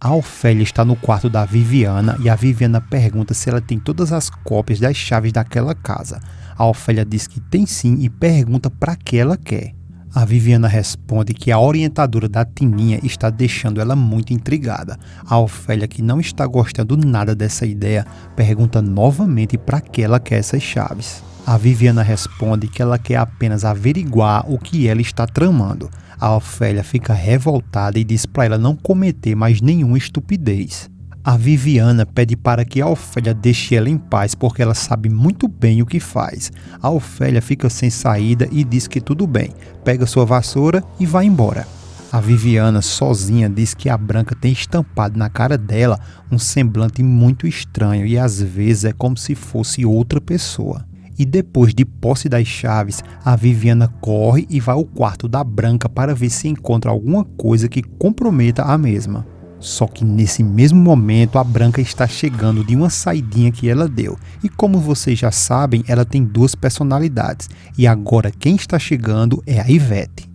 A Ofélia está no quarto da Viviana e a Viviana pergunta se ela tem todas as cópias das chaves daquela casa. A Ofélia diz que tem sim e pergunta para que ela quer. A Viviana responde que a orientadora da Tininha está deixando ela muito intrigada. A Ofélia, que não está gostando nada dessa ideia, pergunta novamente para que ela quer essas chaves. A Viviana responde que ela quer apenas averiguar o que ela está tramando. A Ofélia fica revoltada e diz para ela não cometer mais nenhuma estupidez. A Viviana pede para que a Ofélia deixe ela em paz porque ela sabe muito bem o que faz. A Ofélia fica sem saída e diz que tudo bem, pega sua vassoura e vai embora. A Viviana, sozinha, diz que a Branca tem estampado na cara dela um semblante muito estranho e às vezes é como se fosse outra pessoa. E depois de posse das chaves, a Viviana corre e vai ao quarto da Branca para ver se encontra alguma coisa que comprometa a mesma. Só que nesse mesmo momento a Branca está chegando de uma saidinha que ela deu. E como vocês já sabem, ela tem duas personalidades. E agora quem está chegando é a Ivete.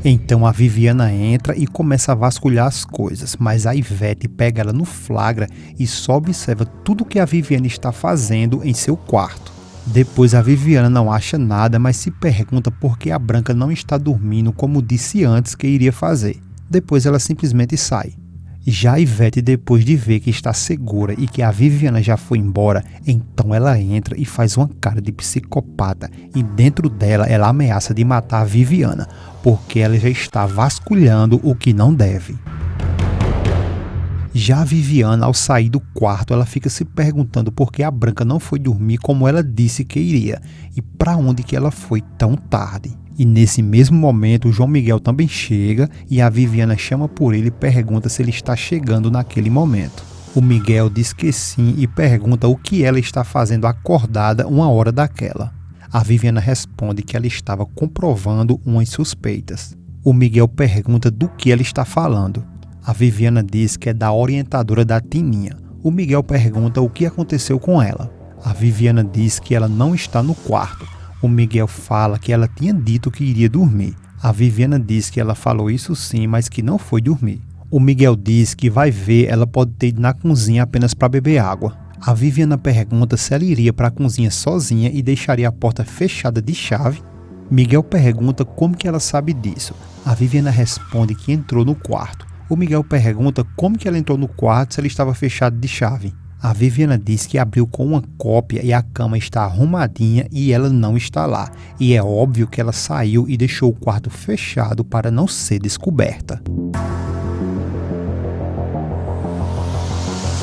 Então a Viviana entra e começa a vasculhar as coisas, mas a Ivete pega ela no flagra e só observa tudo que a Viviana está fazendo em seu quarto. Depois a Viviana não acha nada, mas se pergunta por que a Branca não está dormindo como disse antes que iria fazer. Depois ela simplesmente sai. Já a Ivete, depois de ver que está segura e que a Viviana já foi embora, então ela entra e faz uma cara de psicopata e dentro dela ela ameaça de matar a Viviana, porque ela já está vasculhando o que não deve. Já a Viviana, ao sair do quarto, ela fica se perguntando por que a Branca não foi dormir como ela disse que iria e para onde que ela foi tão tarde. E nesse mesmo momento o João Miguel também chega e a Viviana chama por ele e pergunta se ele está chegando naquele momento. O Miguel diz que sim e pergunta o que ela está fazendo acordada uma hora daquela. A Viviana responde que ela estava comprovando umas suspeitas. O Miguel pergunta do que ela está falando. A Viviana diz que é da orientadora da Tininha. O Miguel pergunta o que aconteceu com ela. A Viviana diz que ela não está no quarto. O Miguel fala que ela tinha dito que iria dormir. A Viviana diz que ela falou isso sim, mas que não foi dormir. O Miguel diz que vai ver, ela pode ter ido na cozinha apenas para beber água. A Viviana pergunta se ela iria para a cozinha sozinha e deixaria a porta fechada de chave. Miguel pergunta como que ela sabe disso. A Viviana responde que entrou no quarto. O Miguel pergunta como que ela entrou no quarto se ele estava fechado de chave. A Viviana diz que abriu com uma cópia e a cama está arrumadinha e ela não está lá. E é óbvio que ela saiu e deixou o quarto fechado para não ser descoberta.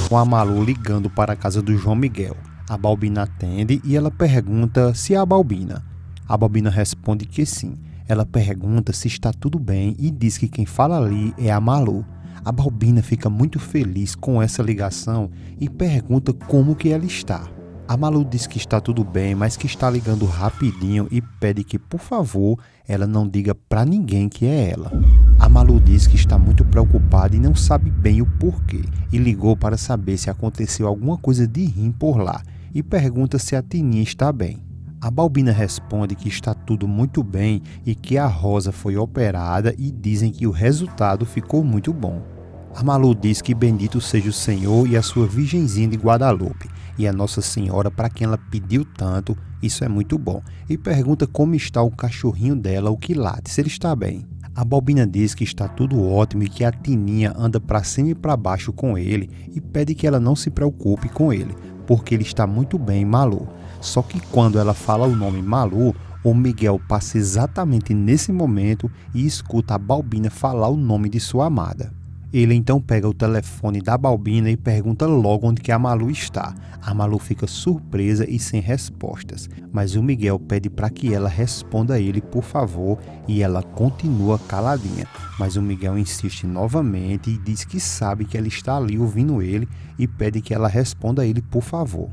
Com a Malu ligando para a casa do João Miguel. A Balbina atende e ela pergunta se é a Balbina. A Balbina responde que sim. Ela pergunta se está tudo bem e diz que quem fala ali é a Malu. A Balbina fica muito feliz com essa ligação e pergunta como que ela está. A Malu diz que está tudo bem, mas que está ligando rapidinho e pede que, por favor, ela não diga para ninguém que é ela. A Malu diz que está muito preocupada e não sabe bem o porquê e ligou para saber se aconteceu alguma coisa de ruim por lá e pergunta se a Tininha está bem. A Balbina responde que está tudo muito bem e que a Rosa foi operada e dizem que o resultado ficou muito bom. A Malu diz que bendito seja o Senhor e a sua Virgenzinha de Guadalupe e a Nossa Senhora para quem ela pediu tanto, isso é muito bom. E pergunta como está o cachorrinho dela, o que late, se ele está bem. A Balbina diz que está tudo ótimo e que a Tininha anda para cima e para baixo com ele e pede que ela não se preocupe com ele, porque ele está muito bem, Malu. Só que quando ela fala o nome Malu, o Miguel passa exatamente nesse momento e escuta a Balbina falar o nome de sua amada. Ele então pega o telefone da Balbina e pergunta logo onde que a Malu está. A Malu fica surpresa e sem respostas, mas o Miguel pede para que ela responda a ele, por favor, e ela continua caladinha. Mas o Miguel insiste novamente e diz que sabe que ela está ali ouvindo ele e pede que ela responda a ele, por favor.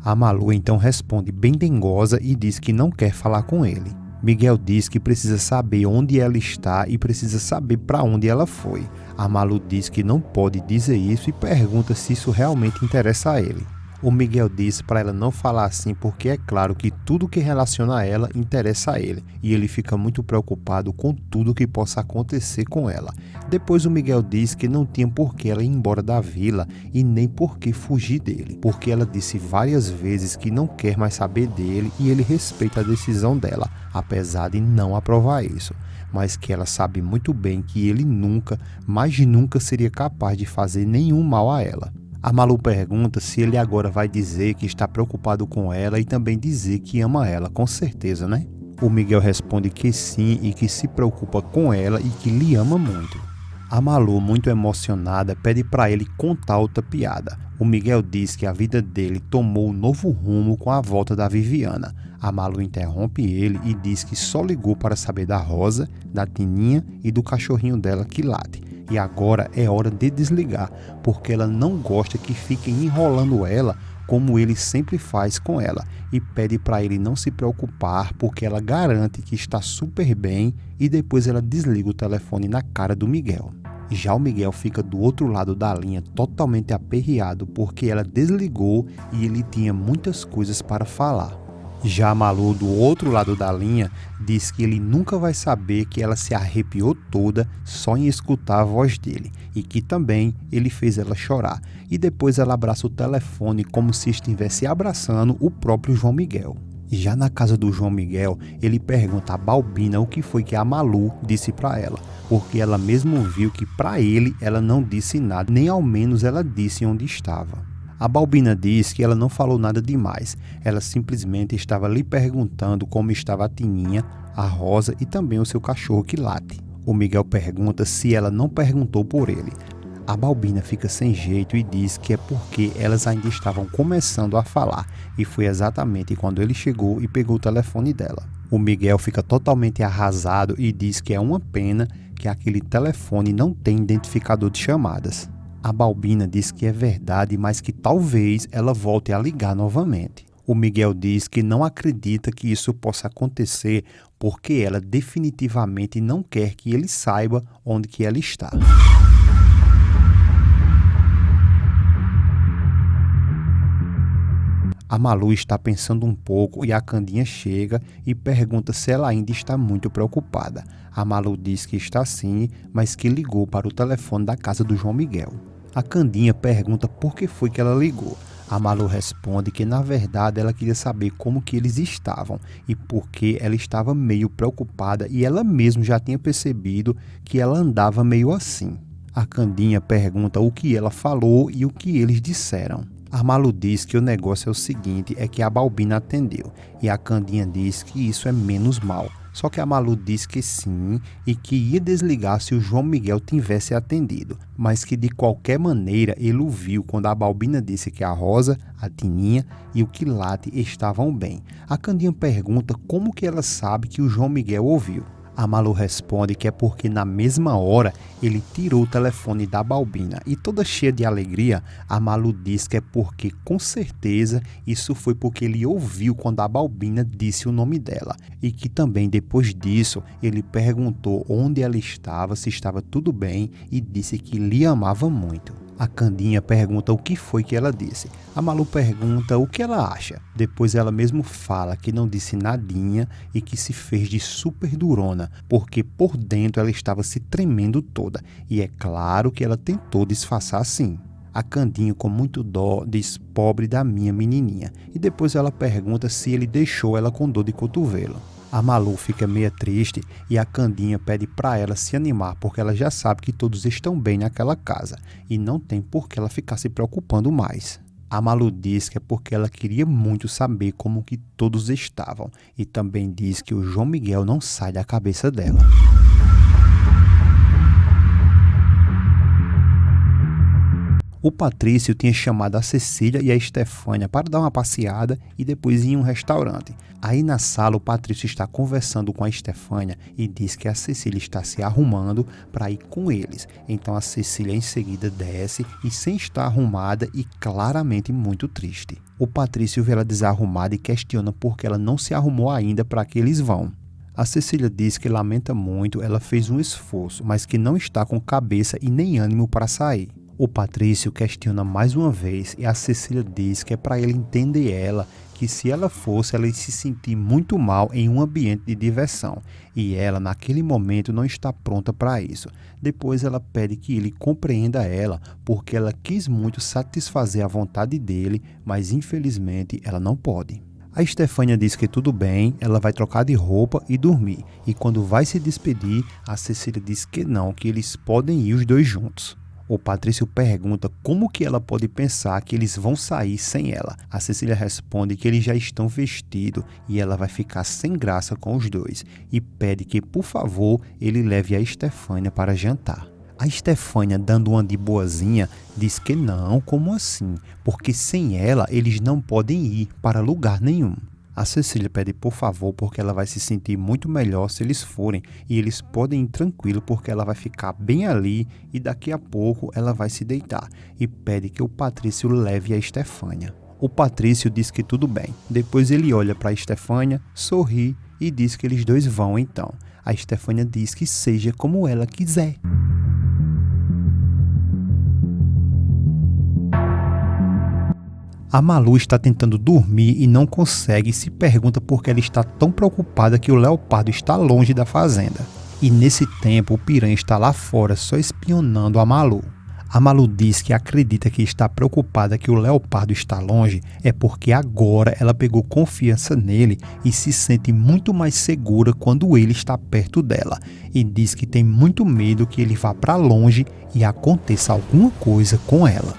A Malu então responde bem dengosa e diz que não quer falar com ele. Miguel diz que precisa saber onde ela está e precisa saber para onde ela foi. A Malu diz que não pode dizer isso e pergunta se isso realmente interessa a ele. O Miguel disse para ela não falar assim porque é claro que tudo que relaciona a ela interessa a ele e ele fica muito preocupado com tudo que possa acontecer com ela. Depois o Miguel disse que não tinha por que ela ir embora da vila e nem por que fugir dele, porque ela disse várias vezes que não quer mais saber dele e ele respeita a decisão dela, apesar de não aprovar isso, mas que ela sabe muito bem que ele nunca, mas nunca seria capaz de fazer nenhum mal a ela. A Malu pergunta se ele agora vai dizer que está preocupado com ela e também dizer que ama ela, com certeza, né? O Miguel responde que sim e que se preocupa com ela e que lhe ama muito. A Malu, muito emocionada, pede para ele contar outra piada. O Miguel diz que a vida dele tomou um novo rumo com a volta da Viviana. A Malu interrompe ele e diz que só ligou para saber da Rosa, da Tininha e do cachorrinho dela que late. E agora é hora de desligar, porque ela não gosta que fiquem enrolando ela como ele sempre faz com ela, e pede para ele não se preocupar porque ela garante que está super bem e depois ela desliga o telefone na cara do Miguel. Já o Miguel fica do outro lado da linha totalmente aperreado porque ela desligou e ele tinha muitas coisas para falar. Já a Malu, do outro lado da linha, diz que ele nunca vai saber que ela se arrepiou toda só em escutar a voz dele e que também ele fez ela chorar. E depois ela abraça o telefone como se estivesse abraçando o próprio João Miguel. Já na casa do João Miguel, ele pergunta a Balbina o que foi que a Malu disse para ela, porque ela mesmo viu que para ele ela não disse nada, nem ao menos ela disse onde estava. A Balbina diz que ela não falou nada demais, ela simplesmente estava lhe perguntando como estava a Tininha, a Rosa e também o seu cachorro que late. O Miguel pergunta se ela não perguntou por ele. A Balbina fica sem jeito e diz que é porque elas ainda estavam começando a falar e foi exatamente quando ele chegou e pegou o telefone dela. O Miguel fica totalmente arrasado e diz que é uma pena que aquele telefone não tem identificador de chamadas. A Balbina diz que é verdade, mas que talvez ela volte a ligar novamente. O Miguel diz que não acredita que isso possa acontecer porque ela definitivamente não quer que ele saiba onde que ela está. A Malu está pensando um pouco e a Candinha chega e pergunta se ela ainda está muito preocupada. A Malu diz que está sim, mas que ligou para o telefone da casa do João Miguel. A Candinha pergunta por que foi que ela ligou. A Malu responde que na verdade ela queria saber como que eles estavam e porque ela estava meio preocupada e ela mesma já tinha percebido que ela andava meio assim. A Candinha pergunta o que ela falou e o que eles disseram. A Malu diz que o negócio é o seguinte, é que a Balbina atendeu, e a Candinha diz que isso é menos mal. Só que a Malu diz que sim e que ia desligar se o João Miguel tivesse atendido, mas que de qualquer maneira ele o viu quando a Balbina disse que a Rosa, a Tininha e o Quilate estavam bem. A Candinha pergunta como que ela sabe que o João Miguel ouviu. A Malu responde que é porque na mesma hora ele tirou o telefone da Balbina e toda cheia de alegria, a Malu diz que é porque com certeza isso foi porque ele ouviu quando a Balbina disse o nome dela e que também depois disso ele perguntou onde ela estava, se estava tudo bem e disse que lhe amava muito. A Candinha pergunta o que foi que ela disse. A Malu pergunta o que ela acha. Depois ela mesmo fala que não disse nadinha e que se fez de super durona, porque por dentro ela estava se tremendo toda. E é claro que ela tentou disfarçar sim. A Candinha, com muito dó, diz pobre da minha menininha. E depois ela pergunta se ele deixou ela com dor de cotovelo. A Malu fica meio triste e a Candinha pede para ela se animar porque ela já sabe que todos estão bem naquela casa e não tem por que ela ficar se preocupando mais. A Malu diz que é porque ela queria muito saber como que todos estavam e também diz que o João Miguel não sai da cabeça dela. O Patrício tinha chamado a Cecília e a Estefânia para dar uma passeada e depois ir em um restaurante. Aí na sala o Patrício está conversando com a Estefânia e diz que a Cecília está se arrumando para ir com eles. Então a Cecília em seguida desce e sem estar arrumada e claramente muito triste. O Patrício vê ela desarrumada e questiona por que ela não se arrumou ainda para que eles vão. A Cecília diz que lamenta muito, ela fez um esforço, mas que não está com cabeça e nem ânimo para sair. O Patrício questiona mais uma vez e a Cecília diz que é para ele entender ela, que se ela fosse, ela ia se sentir muito mal em um ambiente de diversão. E ela, naquele momento, não está pronta para isso. Depois ela pede que ele compreenda ela, porque ela quis muito satisfazer a vontade dele, mas infelizmente ela não pode. A Estefânia diz que tudo bem, ela vai trocar de roupa e dormir. E quando vai se despedir, a Cecília diz que não, que eles podem ir os dois juntos. O Patrício pergunta como que ela pode pensar que eles vão sair sem ela. A Cecília responde que eles já estão vestidos e ela vai ficar sem graça com os dois e pede que, por favor, ele leve a Estefânia para jantar. A Estefânia, dando uma de boazinha, diz que não, como assim? Porque sem ela eles não podem ir para lugar nenhum. A Cecília pede por favor porque ela vai se sentir muito melhor se eles forem e eles podem ir tranquilo porque ela vai ficar bem ali e daqui a pouco ela vai se deitar e pede que o Patrício leve a Estefânia. O Patrício diz que tudo bem. Depois ele olha para a Estefânia, sorri e diz que eles dois vão então. A Estefânia diz que seja como ela quiser. A Malu está tentando dormir e não consegue e se pergunta por que ela está tão preocupada que o leopardo está longe da fazenda. E nesse tempo o piranha está lá fora só espionando a Malu. A Malu diz que acredita que está preocupada que o leopardo está longe é porque agora ela pegou confiança nele e se sente muito mais segura quando ele está perto dela. E diz que tem muito medo que ele vá para longe e aconteça alguma coisa com ela.